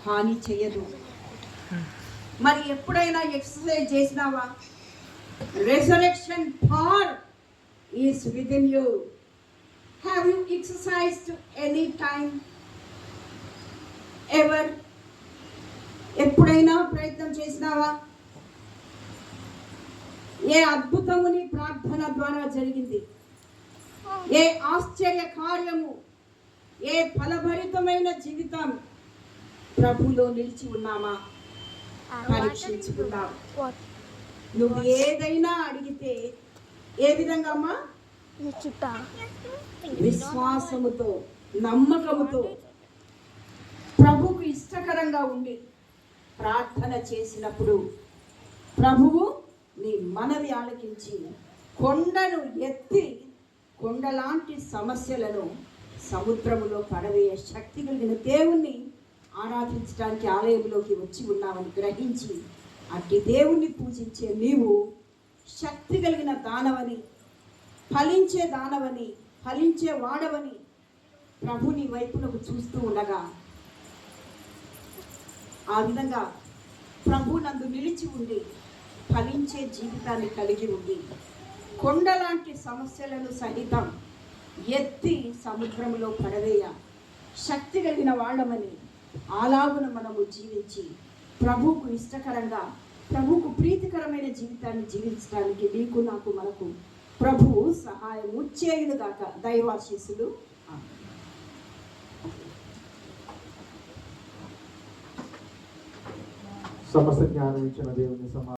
హాని చేయదు. మరి ఎప్పుడైనా ఎక్సర్సైజ్ చేసినావా? Resurrection power is within you. Have you exercised any time ever? ఎప్పుడైనా ప్రయత్నం చేసినావా? ఏ అద్భుతము నీ ప్రార్థన ద్వారా జరిగింది? ఏ ఆశ్చర్య కార్యము, ఏ ఫలభరితమైన జీవితం ప్రభులో నిలిచి ఉన్నామా? పరీక్షించుకున్నావు. నువ్వు ఏదైనా అడిగితే ఏ విధంగా అమ్మా? విశ్వాసముతో, నమ్మకముతో, ప్రభువుకు ఇష్టకరంగా ఉండి ప్రార్థన చేసినప్పుడు ప్రభువు నీ మనవి ఆలకించి కొండను ఎత్తి కొండలాంటి సమస్యలను సముద్రములో పడవేయ శక్తి కలిగిన దేవుణ్ణి ఆరాధించడానికి ఆలయంలోకి వచ్చి ఉన్నామని గ్రహించి అట్టి దేవుణ్ణి పూజించే నీవు శక్తి కలిగిన దానవని, ఫలించే దానవని, ఫలించే వాడవని ప్రభుని వైపునకు చూస్తూ ఉండగా ఆ విధంగా ప్రభు నందు నిలిచి ఉండి ఫలించే జీవితాన్ని కలిగి ఉండి కొండలాంటి సమస్యలను సహితం ఎత్తి సముద్రంలో పడవేయ శక్తి కలిగిన వాళ్ళమని అలాగున మనము జీవించి ప్రభువుకు ఇష్టకరంగా, ప్రభువుకు ప్రీతికరమైన జీవితాన్ని జీవించడానికి నీకు నాకు మనకు ప్రభువు సహాయము చేయునుగాక. దైవాశీస్సులు. సమస్త జ్ఞానం ఇచ్చిన దేవుని